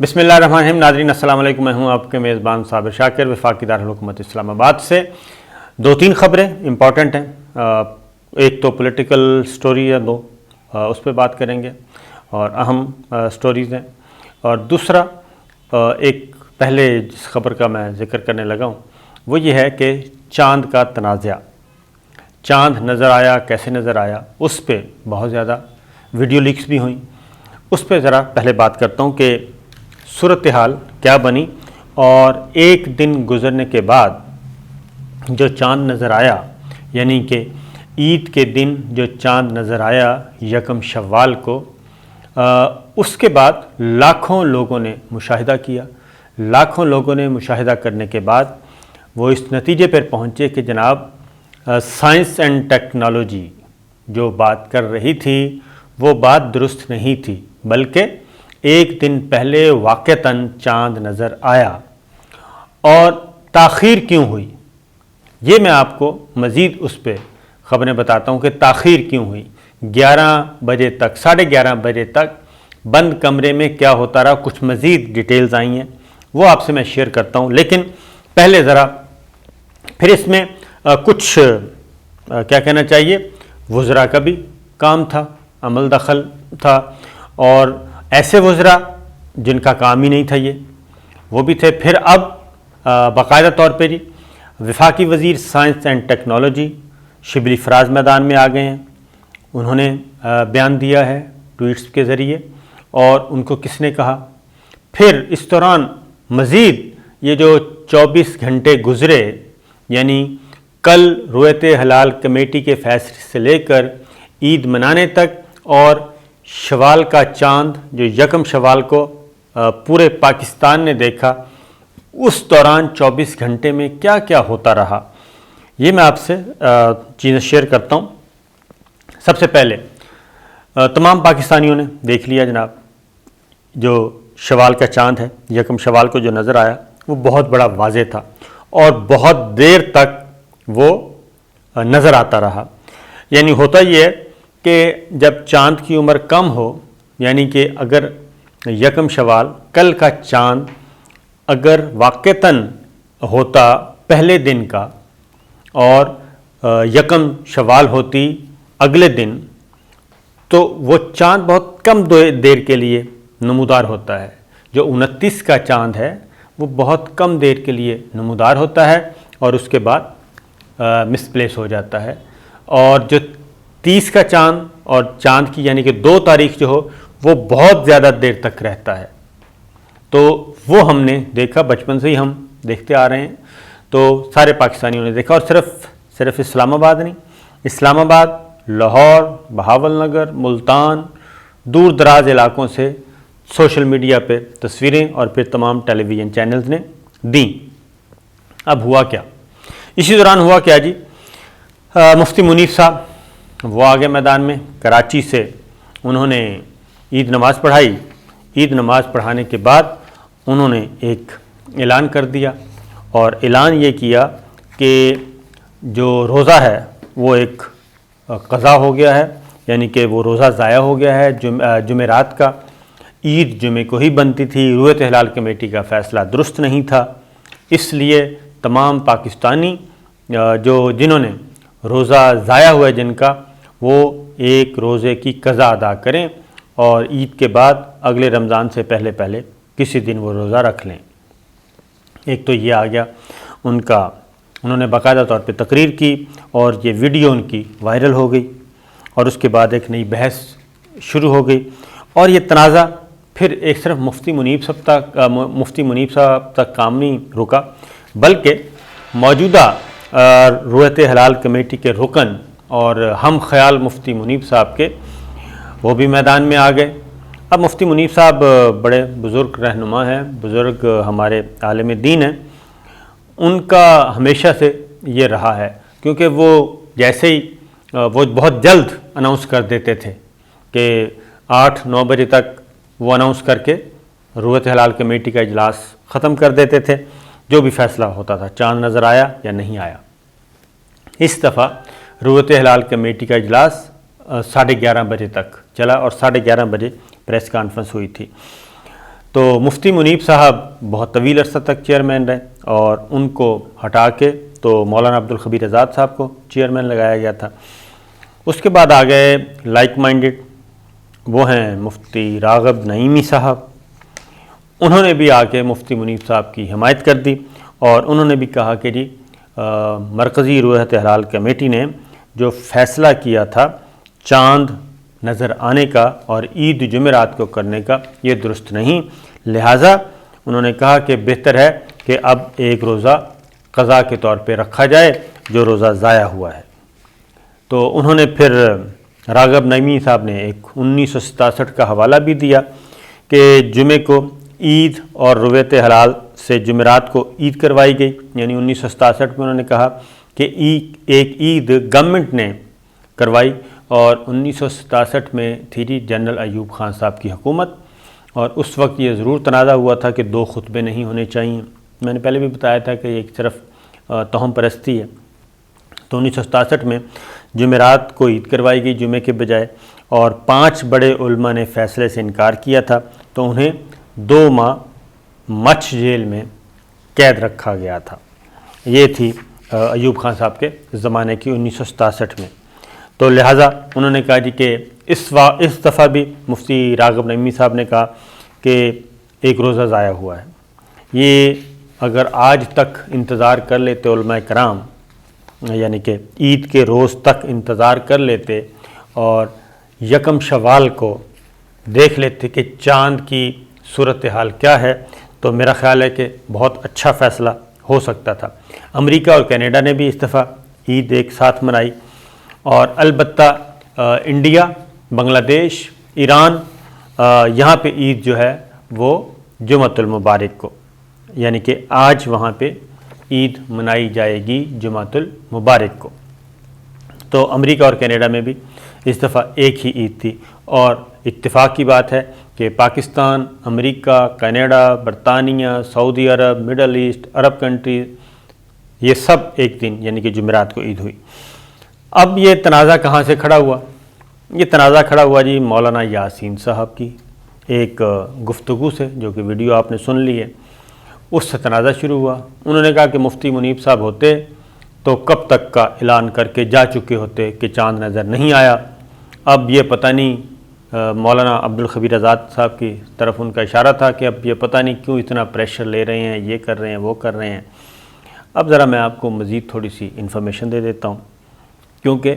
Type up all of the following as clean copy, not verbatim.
بسم اللہ الرحمن الرحیم. ناظرین السلام علیکم. میں ہوں آپ کے میزبان صابر شاکر وفاقی دارالحکومت اسلام آباد سے. 2-3 خبریں امپورٹنٹ ہیں. ایک تو پولیٹیکل سٹوری ہے، اس پہ بات کریں گے اور اہم سٹوریز ہیں. اور دوسرا ایک پہلے جس خبر کا میں ذکر کرنے لگا ہوں وہ یہ ہے کہ چاند کا تنازع. چاند نظر آیا، کیسے نظر آیا، اس پہ بہت زیادہ ویڈیو لیکس بھی ہوئیں. اس پہ ذرا پہلے بات کرتا ہوں کہ صورتحال کیا بنی اور ایک دن گزرنے کے بعد جو چاند نظر آیا، یعنی کہ عید کے دن جو چاند نظر آیا 1 شوال کو، اس کے بعد لاکھوں لوگوں نے مشاہدہ کیا. لاکھوں لوگوں نے مشاہدہ کرنے کے بعد وہ اس نتیجے پر پہنچے کہ جناب سائنس اینڈ ٹیکنالوجی جو بات کر رہی تھی وہ بات درست نہیں تھی، بلکہ ایک دن پہلے واقعتاً چاند نظر آیا. اور تاخیر کیوں ہوئی یہ میں آپ کو مزید اس پہ خبریں بتاتا ہوں کہ تاخیر کیوں ہوئی. 11 بجے تک، 11:30 بجے تک بند کمرے میں کیا ہوتا رہا، کچھ مزید ڈیٹیلز آئی ہیں وہ آپ سے میں شیئر کرتا ہوں. لیکن پہلے ذرا پھر اس میں کچھ کیا کہنا چاہیے، وزراء کا بھی کام تھا، عمل دخل تھا، اور ایسے وزراء جن کا کام ہی نہیں تھا وہ بھی تھے. پھر اب باقاعدہ طور پہ وفاقی وزیر science and technology Shibli Faraz میدان میں آ گئے ہیں. انہوں نے بیان دیا ہے ٹویٹس کے ذریعے، اور ان کو کس نے کہا. پھر اس دوران مزید یہ جو 24 گھنٹے گزرے، یعنی کل رویت ہلال کمیٹی کے فیصلے سے لے کر عید منانے تک، اور شوال کا چاند جو 1 شوال کو پورے پاکستان نے دیکھا، اس دوران 24 گھنٹے میں کیا کیا ہوتا رہا یہ میں آپ سے چیزیں شیئر کرتا ہوں. سب سے پہلے تمام پاکستانیوں نے دیکھ لیا جناب، جو شوال کا چاند ہے 1 شوال کو جو نظر آیا وہ بہت بڑا واضح تھا اور بہت دیر تک وہ نظر آتا رہا. یعنی ہوتا یہ ہے کہ جب چاند کی عمر کم ہو، یعنی کہ اگر 1 شوال کل کا چاند اگر واقعتاً ہوتا پہلے دن کا اور 1 شوال ہوتی اگلے دن، تو وہ چاند بہت کم دیر کے لیے نمودار ہوتا ہے. جو 29 کا چاند ہے وہ بہت کم دیر کے لیے نمودار ہوتا ہے اور اس کے بعد مس پلیس ہو جاتا ہے. اور جو 30 کا چاند اور چاند کی یعنی کہ 2 تاریخ جو ہو وہ بہت زیادہ دیر تک رہتا ہے. تو وہ ہم نے دیکھا، بچپن سے ہی ہم دیکھتے آ رہے ہیں، تو سارے پاکستانیوں نے دیکھا. اور صرف اسلام آباد نہیں، اسلام آباد، لاہور، بہاول نگر، ملتان، دور دراز علاقوں سے سوشل میڈیا پہ تصویریں اور پھر تمام ٹیلی ویژن چینلز نے دیں. اب ہوا کیا، اسی دوران ہوا کیا جی، مفتی منیف صاحب وہ آگے میدان میں. کراچی سے انہوں نے عید نماز پڑھائی. عید نماز پڑھانے کے بعد انہوں نے ایک اعلان کر دیا، اور اعلان یہ کیا کہ جو روزہ ہے وہ ایک قضا ہو گیا ہے، یعنی کہ وہ روزہ ضائع ہو گیا ہے. جمعرات کا عید جمعے کو ہی بنتی تھی، رویت ہلال کمیٹی کا فیصلہ درست نہیں تھا. اس لیے تمام پاکستانی جنہوں نے روزہ ضائع ہوا ہے جن کا، وہ ایک روزے کی قضا ادا کریں اور عید کے بعد اگلے رمضان سے پہلے کسی دن وہ روزہ رکھ لیں. ایک تو یہ آ گیا ان کا، انہوں نے باقاعدہ طور پہ تقریر کی اور یہ ویڈیو ان کی وائرل ہو گئی، اور اس کے بعد ایک نئی بحث شروع ہو گئی. اور یہ تنازع پھر ایک صرف مفتی منیب صاحب تک کام نہیں رکا، بلکہ موجودہ رویت ہلال کمیٹی کے رکن اور ہم خیال مفتی منیب صاحب کے وہ بھی میدان میں آ گئے. اب مفتی منیب صاحب بڑے بزرگ رہنما ہیں، بزرگ ہمارے عالم دین ہیں. ان کا ہمیشہ سے یہ رہا ہے، کیونکہ وہ جیسے ہی وہ بہت جلد اناؤنس کر دیتے تھے کہ 8-9 بجے تک وہ اناؤنس کر کے رویت ہلال کمیٹی کا اجلاس ختم کر دیتے تھے. جو بھی فیصلہ ہوتا تھا، چاند نظر آیا یا نہیں آیا. اس دفعہ رویت ہلال کمیٹی کا اجلاس 11:30 بجے تک چلا اور 11:30 بجے پریس کانفرنس ہوئی تھی. تو مفتی منیب صاحب بہت طویل عرصہ تک چیئرمین رہے اور ان کو ہٹا کے تو مولانا عبدالخبیر آزاد صاحب کو چیئرمین لگایا گیا تھا۔ اس کے بعد آ گئے لائک مائنڈڈ، وہ ہیں مفتی راغب نعیمی صاحب، انہوں نے بھی آ کے مفتی منیب صاحب کی حمایت کر دی اور انہوں نے بھی کہا کہ جی مرکزی رویت ہلال کمیٹی نے جو فیصلہ کیا تھا چاند نظر آنے کا اور عید جمعرات کو کرنے کا یہ درست نہیں، لہٰذا انہوں نے کہا کہ بہتر ہے کہ اب ایک روزہ قضا کے طور پہ رکھا جائے جو روزہ ضائع ہوا ہے۔ تو انہوں نے پھر راغب نعیمی صاحب نے ایک 1967 کا حوالہ بھی دیا کہ جمعے کو عید اور رویت ہلال سے جمعرات کو عید کروائی گئی، یعنی 1967 میں انہوں نے کہا کہ ایک عید گورنمنٹ نے کروائی اور 1967 میں تھی جی جنرل ایوب خان صاحب کی حکومت، اور اس وقت یہ ضرور تنازع ہوا تھا کہ 2 خطبے نہیں ہونے چاہیے۔ میں نے پہلے بھی بتایا تھا کہ ایک صرف توہم پرستی ہے۔ تو 1967 میں جمعرات کو عید کروائی گئی جمعے کے بجائے، اور 5 بڑے علماء نے فیصلے سے انکار کیا تھا تو انہیں 2 ماہ مچھ جیل میں قید رکھا گیا تھا۔ یہ تھی ایوب خان صاحب کے زمانے کی 1967 میں۔ تو لہٰذا انہوں نے کہا جی کہ اس دفعہ بھی مفتی راغب نعیمی صاحب نے کہا کہ ایک روزہ ضائع ہوا ہے۔ یہ اگر آج تک انتظار کر لیتے علماء کرام، یعنی کہ عید کے روز تک انتظار کر لیتے اور 1 شوال کو دیکھ لیتے کہ چاند کی صورتحال کیا ہے، تو میرا خیال ہے کہ بہت اچھا فیصلہ ہو سکتا تھا۔ امریکہ اور کینیڈا نے بھی اس دفعہ عید ایک ساتھ منائی، اور البتہ انڈیا، بنگلہ دیش، ایران، یہاں پہ عید جو ہے وہ جمعۃ المبارک کو، یعنی کہ آج وہاں پہ عید منائی جائے گی جمعۃ المبارک کو۔ تو امریکہ اور کینیڈا میں بھی اس دفعہ ایک ہی عید تھی، اور اتفاق کی بات ہے کہ پاکستان، امریکہ، کینیڈا، برطانیہ، سعودی عرب، مڈل ایسٹ، عرب کنٹریز، یہ سب ایک دن یعنی کہ جمعرات کو عید ہوئی۔ اب یہ تنازع کہاں سے کھڑا ہوا؟ یہ تنازع کھڑا ہوا جی مولانا یاسین صاحب کی ایک گفتگو سے، جو کہ ویڈیو آپ نے سن لی ہے، اس سے تنازع شروع ہوا۔ انہوں نے کہا کہ مفتی منیب صاحب ہوتے تو کب تک کا اعلان کر کے جا چکے ہوتے کہ چاند نظر نہیں آیا۔ اب یہ پتہ نہیں، مولانا عبدالخبیر آزاد صاحب کی طرف ان کا اشارہ تھا کہ اب یہ پتہ نہیں کیوں اتنا پریشر لے رہے ہیں، یہ کر رہے ہیں، وہ کر رہے ہیں۔ اب ذرا میں آپ کو مزید تھوڑی سی انفارمیشن دے دیتا ہوں، کیونکہ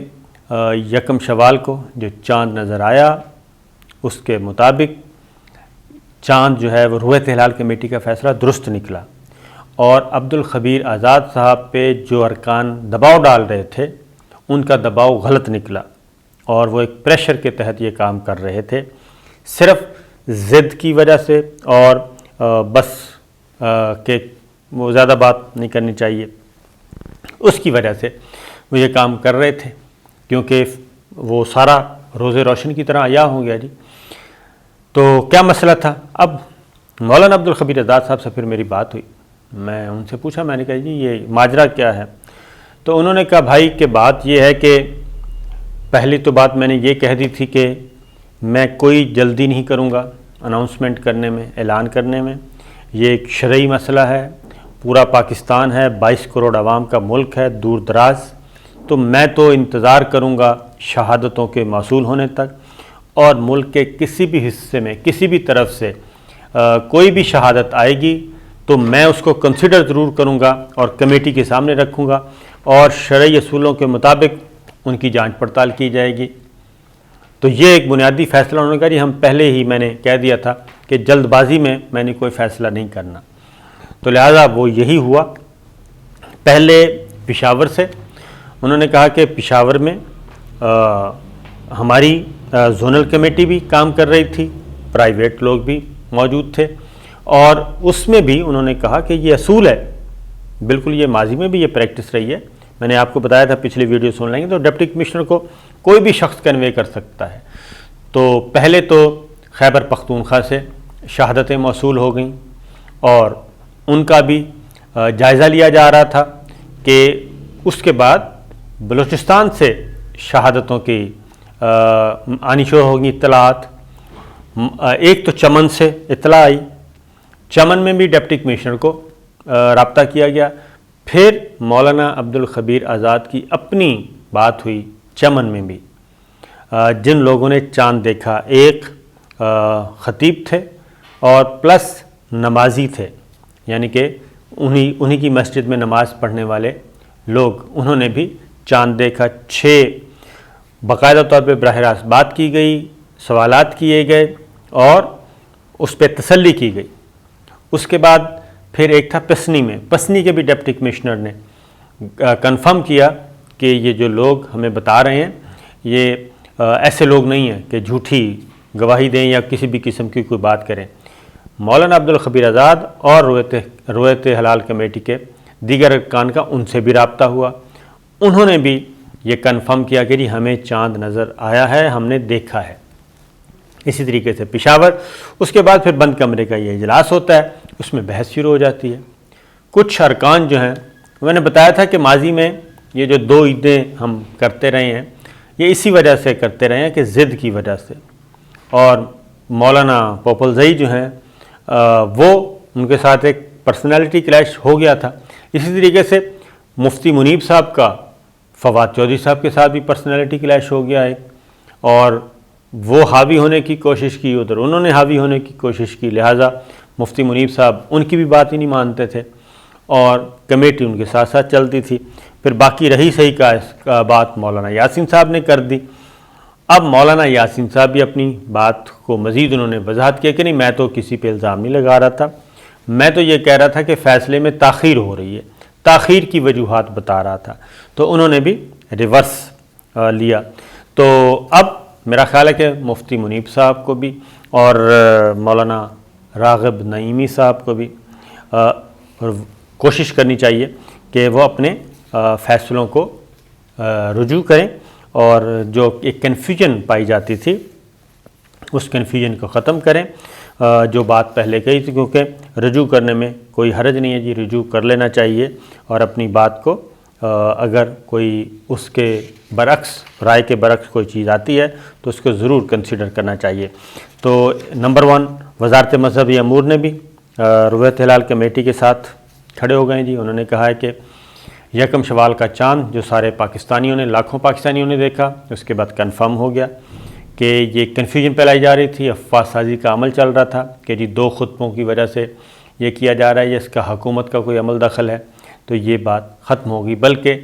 1 شوال کو جو چاند نظر آیا اس کے مطابق چاند جو ہے وہ رویت ہلال کمیٹی کا فیصلہ درست نکلا، اور عبدالخبیر آزاد صاحب پہ جو ارکان دباؤ ڈال رہے تھے ان کا دباؤ غلط نکلا، اور وہ ایک پریشر کے تحت یہ کام کر رہے تھے، صرف ضد کی وجہ سے، اور بس کہ وہ زیادہ بات نہیں کرنی چاہیے، اس کی وجہ سے وہ یہ کام کر رہے تھے، کیونکہ وہ سارا روز روشن کی طرح عیاں ہو گیا جی۔ تو کیا مسئلہ تھا؟ اب مولانا عبدالخبیر آزاد صاحب سے پھر میری بات ہوئی، میں ان سے پوچھا، میں نے کہا جی یہ ماجرا کیا ہے؟ تو انہوں نے کہا بھائی کہ بات یہ ہے کہ پہلی تو بات میں نے یہ کہہ دی تھی کہ میں کوئی جلدی نہیں کروں گا اناؤنسمنٹ کرنے میں، اعلان کرنے میں، یہ ایک شرعی مسئلہ ہے، پورا پاکستان ہے، 22 کروڑ عوام کا ملک ہے، دور دراز، تو میں تو انتظار کروں گا شہادتوں کے موصول ہونے تک، اور ملک کے کسی بھی حصے میں کسی بھی طرف سے کوئی بھی شہادت آئے گی تو میں اس کو کنسیڈر ضرور کروں گا اور کمیٹی کے سامنے رکھوں گا، اور شرعی اصولوں کے مطابق ان کی جانچ پڑتال کی جائے گی۔ تو یہ ایک بنیادی فیصلہ انہوں نے کہا جی ہم پہلے ہی میں نے کہہ دیا تھا کہ جلد بازی میں نے کوئی فیصلہ نہیں کرنا، تو لہٰذا وہ یہی ہوا۔ پہلے پشاور سے انہوں نے کہا کہ پشاور میں ہماری زونل کمیٹی بھی کام کر رہی تھی، پرائیویٹ لوگ بھی موجود تھے، اور اس میں بھی انہوں نے کہا کہ یہ اصول ہے، بالکل یہ ماضی میں بھی یہ پریکٹس رہی ہے، میں نے آپ کو بتایا تھا پچھلی ویڈیو سن لیں گے تو ڈپٹی کمشنر کو کوئی بھی شخص کنوے کر سکتا ہے۔ تو پہلے تو خیبر پختونخوا سے شہادتیں موصول ہو گئیں، اور ان کا بھی جائزہ لیا جا رہا تھا کہ اس کے بعد بلوچستان سے شہادتوں کی آنی شروع ہوگی اطلاعات۔ ایک تو چمن سے اطلاع آئی چمن میں بھی ڈپٹی کمشنر کو رابطہ کیا گیا. پھر مولانا عبدالخبیر آزاد کی اپنی بات ہوئی چمن میں بھی. جن لوگوں نے چاند دیکھا ایک خطیب تھے اور پلس نمازی تھے, یعنی کہ انہی کی مسجد میں نماز پڑھنے والے لوگ, انہوں نے بھی چاند دیکھا. 6 باقاعدہ طور پہ براہ راست بات کی گئی, سوالات کیے گئے اور اس پہ تسلی کی گئی. اس کے بعد پھر ایک تھا پسنی کے بھی ڈپٹی کمشنر نے کنفرم کیا کہ یہ جو لوگ ہمیں بتا رہے ہیں یہ ایسے لوگ نہیں ہیں کہ جھوٹی گواہی دیں یا کسی بھی قسم کی کوئی بات کریں. مولانا عبدالخبیر آزاد اور رویت حلال کمیٹی کے دیگر ارکان کا ان سے بھی رابطہ ہوا. انہوں نے بھی یہ کنفرم کیا کہ جی ہمیں چاند نظر آیا ہے, ہم نے دیکھا ہے. اسی طریقے سے پشاور. اس کے بعد پھر بند کمرے کا یہ اجلاس ہوتا ہے, اس میں بحث شروع ہو جاتی ہے. کچھ ارکان جو ہیں, میں نے بتایا تھا کہ ماضی میں یہ جو 2 عیدیں ہم کرتے رہے ہیں یہ اسی وجہ سے کرتے رہے ہیں کہ ضد کی وجہ سے, اور مولانا پوپلزئی جو ہیں وہ ان کے ساتھ ایک پرسنالٹی کلیش ہو گیا تھا. اسی طریقے سے مفتی منیب صاحب کا فواد چودھری صاحب کے ساتھ بھی پرسنالٹی کلیش ہو گیا ایک, اور وہ حاوی ہونے کی کوشش کی, ادھر انہوں نے حاوی ہونے کی کوشش کی. لہٰذا مفتی منیب صاحب ان کی بھی بات ہی نہیں مانتے تھے اور کمیٹی ان کے ساتھ ساتھ چلتی تھی. پھر باقی رہی صحیح کا بات مولانا یاسین صاحب نے کر دی. اب مولانا یاسین صاحب بھی اپنی بات کو مزید انہوں نے وضاحت کیا کہ نہیں, میں تو کسی پہ الزام نہیں لگا رہا تھا, میں تو یہ کہہ رہا تھا کہ فیصلے میں تاخیر ہو رہی ہے, تاخیر کی وجوہات بتا رہا تھا. تو انہوں نے بھی ریورس لیا. تو اب میرا خیال ہے کہ مفتی منیب صاحب کو بھی اور مولانا راغب نعیمی صاحب کو بھی کوشش کرنی چاہیے کہ وہ اپنے فیصلوں کو رجوع کریں اور جو ایک کنفیوژن پائی جاتی تھی اس کنفیوژن کو ختم کریں. جو بات پہلے کہی تھی, کیونکہ رجوع کرنے میں کوئی حرج نہیں ہے جی, رجوع کر لینا چاہیے اور اپنی بات کو اگر کوئی اس کے برعکس رائے کے برعکس کوئی چیز آتی ہے تو اس کو ضرور کنسیڈر کرنا چاہیے. تو نمبر 1 وزارت مذہبی امور نے بھی رویت ہلال کمیٹی کے ساتھ کھڑے ہو گئے جی. انہوں نے کہا ہے کہ 1 شوال کا چاند جو سارے پاکستانیوں نے, لاکھوں پاکستانیوں نے دیکھا, اس کے بعد کنفرم ہو گیا کہ یہ کنفیوژن پھیلائی جا رہی تھی, افواہ سازی کا عمل چل رہا تھا کہ جی 2 خطبوں کی وجہ سے یہ کیا جا رہا ہے, یہ اس کا حکومت کا کوئی عمل دخل ہے. تو یہ بات ختم ہوگی. بلکہ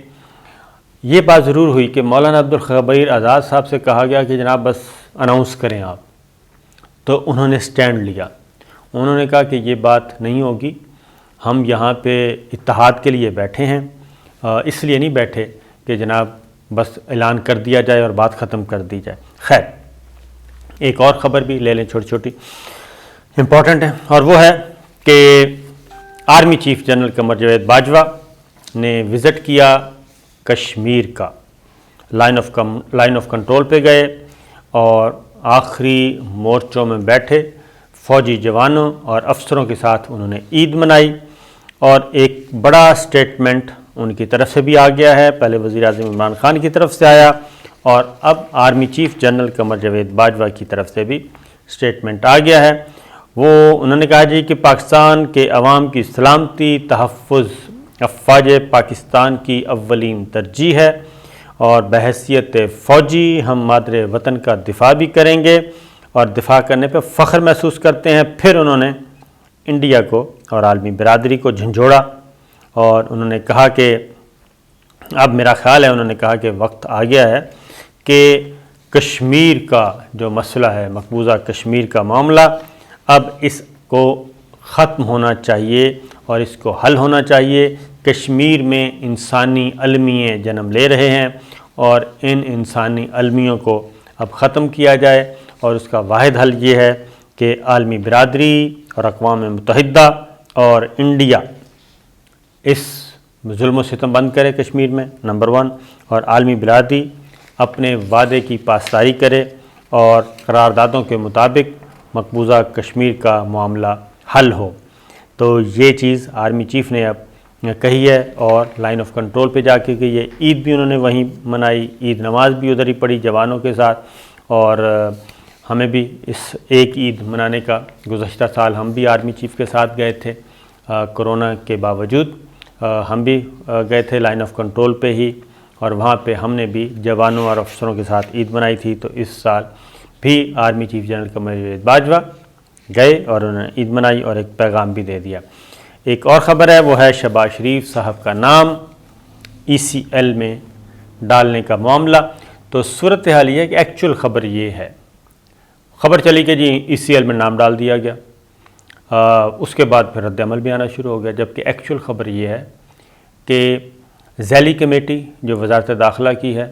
یہ بات ضرور ہوئی کہ مولانا عبدالخبیر آزاد صاحب سے کہا گیا کہ جناب بس اناؤنس کریں آپ. تو انہوں نے سٹینڈ لیا, انہوں نے کہا کہ یہ بات نہیں ہوگی, ہم یہاں پہ اتحاد کے لیے بیٹھے ہیں, اس لیے نہیں بیٹھے کہ جناب بس اعلان کر دیا جائے اور بات ختم کر دی جائے. خیر, ایک اور خبر بھی لے لیں, چھوٹی چھوٹی امپورٹنٹ ہے, اور وہ ہے کہ army chief general Qamar Javed Bajwa نے وزٹ کیا کشمیر کا. لائن آف کنٹرول پہ گئے اور آخری مورچوں میں بیٹھے فوجی جوانوں اور افسروں کے ساتھ انہوں نے عید منائی, اور ایک بڑا سٹیٹمنٹ ان کی طرف سے بھی آ گیا ہے. پہلے وزیر اعظم عمران خان کی طرف سے آیا اور اب army chief general Qamar Javed Bajwa کی طرف سے بھی سٹیٹمنٹ آ گیا ہے. وہ انہوں نے کہا جی کہ پاکستان کے عوام کی سلامتی, تحفظ افواج پاکستان کی اولین ترجیح ہے, اور بحیثیت فوجی ہم مادر وطن کا دفاع بھی کریں گے اور دفاع کرنے پہ فخر محسوس کرتے ہیں. پھر انہوں نے انڈیا کو اور عالمی برادری کو جھنجھوڑا اور انہوں نے کہا کہ اب میرا خیال ہے, انہوں نے کہا کہ وقت آ گیا ہے کہ کشمیر کا جو مسئلہ ہے, مقبوضہ کشمیر کا معاملہ, اب اس کو ختم ہونا چاہیے اور اس کو حل ہونا چاہیے. کشمیر میں انسانی المیے جنم لے رہے ہیں اور ان انسانی المیوں کو اب ختم کیا جائے, اور اس کا واحد حل یہ ہے کہ عالمی برادری اور اقوام متحدہ اور انڈیا اس ظلم و ستم بند کرے کشمیر میں, نمبر 1, اور عالمی برادری اپنے وعدے کی پاسداری کرے اور قراردادوں کے مطابق مقبوضہ کشمیر کا معاملہ حل ہو. تو یہ چیز آرمی چیف نے اب کہی ہے, اور لائن آف کنٹرول پہ جا کے کہ یہ عید بھی انہوں نے وہیں منائی, عید نماز بھی ادھر ہی پڑھی جوانوں کے ساتھ, اور ہمیں بھی اس ایک عید منانے کا، گزشتہ سال ہم بھی آرمی چیف کے ساتھ گئے تھے کرونا کے باوجود، ہم بھی گئے تھے لائن آف کنٹرول پہ ہی، اور وہاں پہ ہم نے بھی جوانوں اور افسروں کے ساتھ عید منائی تھی۔ تو اس سال بھی army chief general Qamar Javed Bajwa گئے اور انہوں نے عید منائی اور ایک پیغام بھی دے دیا۔ ایک اور خبر ہے، وہ ہے شہباز شریف صاحب کا نام ECL میں ڈالنے کا معاملہ۔ تو صورتحال یہ ہے کہ ایکچوئل خبر یہ ہے، خبر چلی کہ جی ECL میں نام ڈال دیا گیا، اس کے بعد پھر رد عمل بھی آنا شروع ہو گیا، جبکہ ایکچوئل خبر یہ ہے کہ ذیلی کمیٹی جو وزارت داخلہ کی ہے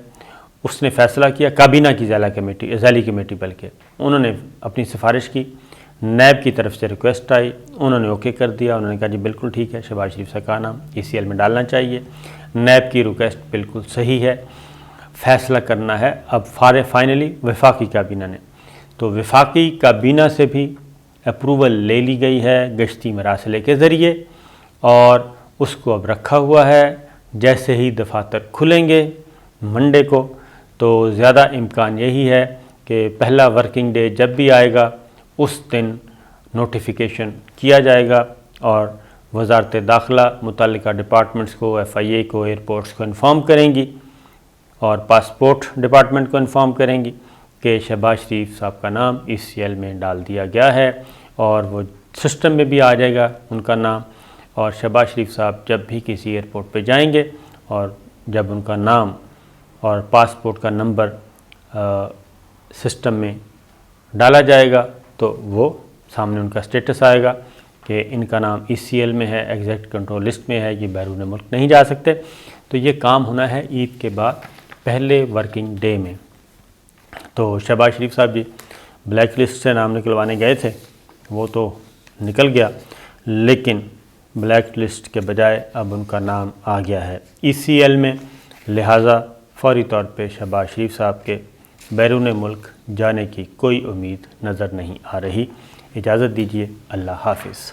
اس نے فیصلہ کیا، کابینہ کی ذیلی کمیٹی بلکہ انہوں نے اپنی سفارش کی، نیب کی طرف سے ریکویسٹ آئی، انہوں نے اوکے کر دیا، انہوں نے کہا جی بالکل ٹھیک ہے، شہباز شریف صاحب کا نام ECL میں ڈالنا چاہیے۔ نیب کی ریکویسٹ بالکل صحیح ہے، فیصلہ کرنا ہے اب فائنلی وفاقی کابینہ نے۔ تو وفاقی کابینہ سے بھی اپروول لے لی گئی ہے گشتی مراسلے کے ذریعے، اور اس کو اب رکھا ہوا ہے۔ جیسے ہی دفاتر کھلیں گے منڈے کو، تو زیادہ امکان یہی ہے کہ پہلا ورکنگ ڈے جب بھی آئے گا اس دن نوٹیفیکیشن کیا جائے گا، اور وزارت داخلہ متعلقہ ڈپارٹمنٹس کو، FIA کو، ایئرپورٹس کو انفارم کریں گی، اور پاسپورٹ ڈپارٹمنٹ کو انفارم کریں گی کہ شہباز شریف صاحب کا نام ECL میں ڈال دیا گیا ہے، اور وہ سسٹم میں بھی آ جائے گا ان کا نام۔ اور شہباز شریف صاحب جب بھی کسی ایئرپورٹ پہ جائیں گے اور جب ان کا نام اور پاسپورٹ کا نمبر سسٹم میں ڈالا جائے گا تو وہ سامنے ان کا سٹیٹس آئے گا کہ ان کا نام ECL میں ہے، ایگزیکٹ کنٹرول لسٹ میں ہے، یہ بیرون ملک نہیں جا سکتے۔ تو یہ کام ہونا ہے عید کے بعد پہلے ورکنگ ڈے میں۔ تو شہباز شریف صاحب جی بلیک لسٹ سے نام نکلوانے گئے تھے، وہ تو نکل گیا، لیکن بلیک لسٹ کے بجائے اب ان کا نام آ گیا ہے ECL میں، لہٰذا فوری طور پہ شہباز شریف صاحب کے بیرون ملک جانے کی کوئی امید نظر نہیں آ رہی۔ اجازت دیجیے، اللہ حافظ۔